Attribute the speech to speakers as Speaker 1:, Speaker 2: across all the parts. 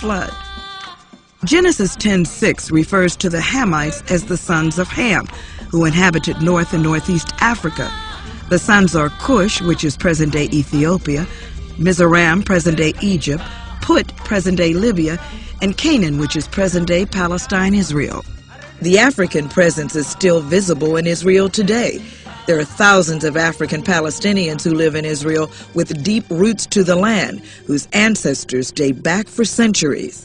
Speaker 1: flood. Genesis 10:6 refers to the Hamites as the sons of Ham, who inhabited North and Northeast Africa. The sons are Cush, which is present-day Ethiopia, Mizraim, present-day Egypt, Put, present-day Libya, and Canaan, which is present-day Palestine, Israel. The African presence is still visible in Israel today. There are thousands of African Palestinians who live in Israel with deep roots to the land, whose ancestors date back for centuries.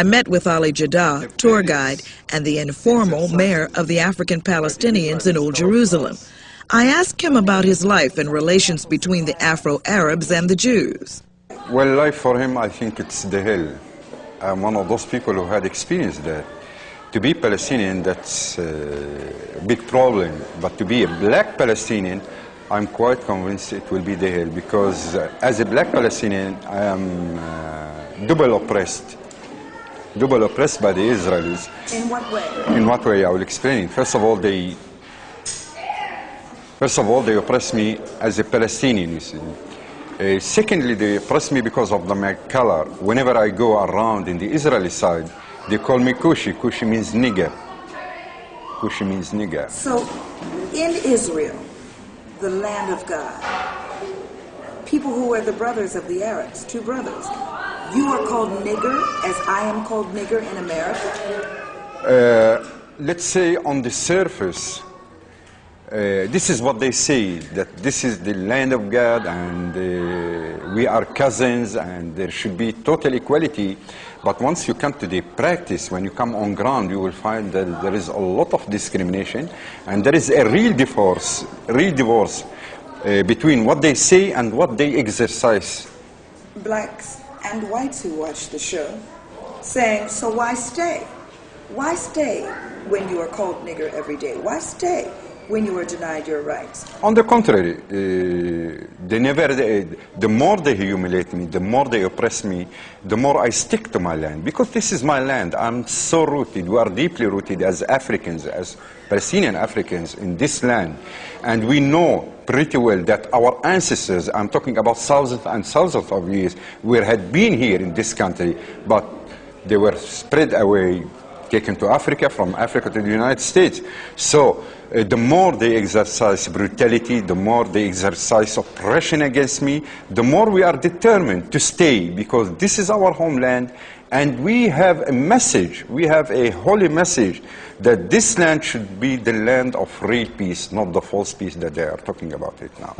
Speaker 1: I met with Ali Jaddah, tour guide, and the informal mayor of the African Palestinians in Old Jerusalem. I asked him about his life and relations between the Afro-Arabs and the Jews.
Speaker 2: Well, life for him, I think it's the hell. I'm one of those people who had experienced that. To be Palestinian, that's a big problem. But to be a black Palestinian, I'm quite convinced it will be the hell. Because as a black Palestinian, I am double oppressed by the Israelis.
Speaker 1: In what way?
Speaker 2: In what way? I will explain. First of all, they oppress me as a Palestinian, you see. Secondly, they oppress me because of my color. Whenever I go around in the Israeli side, they call me Kushi. Kushi means nigger. Kushi means nigger.
Speaker 1: So, in Israel, the land of God, people who are the brothers of the Arabs, two brothers, you are called nigger as I am called nigger in America?
Speaker 2: Let's say on the surface, this is what they say, that this is the land of God and we are cousins and there should be total equality. But once you come to the practice, when you come on ground, you will find that there is a lot of discrimination and there is a real divorce between what they say and what they exercise.
Speaker 1: Blacks and whites who watch the show saying, so why stay? Why stay when you are called nigger every day? Why stay when you are denied your rights?
Speaker 2: On the contrary, the more they humiliate me, the more they oppress me, the more I stick to my land. Because this is my land. I'm so rooted. We are deeply rooted as Africans, as Palestinian Africans in this land. And we know pretty well that our ancestors, I'm talking about thousands and thousands of years, had been here in this country, but they were spread away, taken to Africa, from Africa to the United States. So the more they exercise brutality, the more they exercise oppression against me, the more we are determined to stay, because this is our homeland, and we have a message, we have a holy message, that this land should be the land of real peace, not the false peace that they are talking about it now.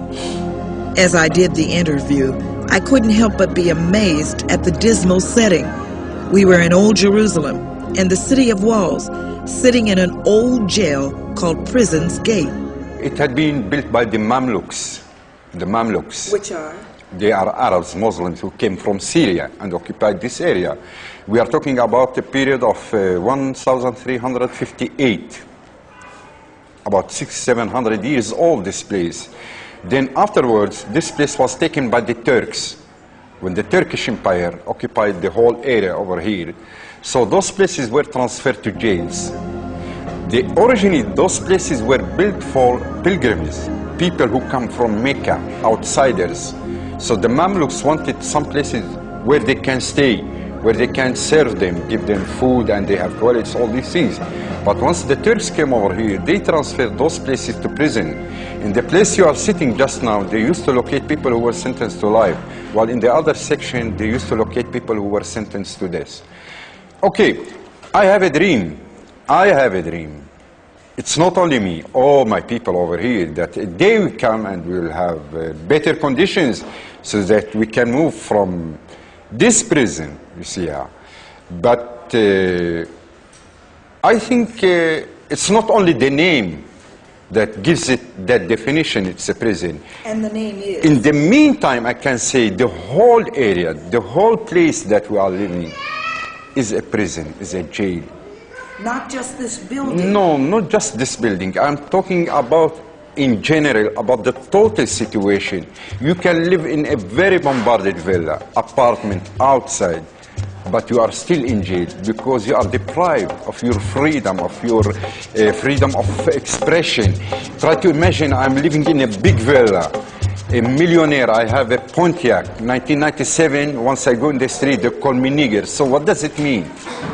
Speaker 1: As I did the interview, I couldn't help but be amazed at the dismal setting. We were in Old Jerusalem, in the city of walls, sitting in an old jail called Prison's Gate.
Speaker 2: It had been built by the Mamluks. The Mamluks.
Speaker 1: Which are?
Speaker 2: They are Arabs, Muslims who came from Syria and occupied this area. We are talking about a period of 1358. About 600-700 years old, this place. Then afterwards, this place was taken by the Turks. When the Turkish Empire occupied the whole area over here, so those places were transferred to jails. Originally, those places were built for pilgrims, people who come from Mecca, outsiders. So the Mamluks wanted some places where they can stay, where they can serve them, give them food, and they have toilets, all these things. But once the Turks came over here, they transferred those places to prison. In the place you are sitting just now, they used to locate people who were sentenced to life, while in the other section, they used to locate people who were sentenced to death. Okay, I have a dream. I have a dream. It's not only me, all my people over here, that a day will come and we will have better conditions so that we can move from this prison, you see. But I think it's not only the name that gives it that definition, it's a prison.
Speaker 1: And the name is?
Speaker 2: In the meantime, I can say the whole area, the whole place that we are living is a prison, is a jail.
Speaker 1: Not just this building?
Speaker 2: No, not just this building. I'm talking about, in general, about the total situation. You can live in a very bombarded villa, apartment, outside, but you are still in jail because you are deprived of your freedom of expression. Try to imagine I'm living in a big villa. a millionaire. I have a Pontiac. 1997, once I go in the street, they call me nigger. So what does it mean?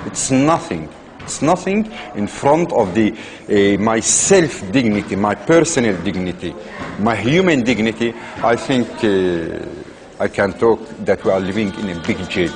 Speaker 2: It's nothing. It's nothing in front of my self-dignity, my personal dignity, my human dignity. I think I can talk that we are living in a big jail.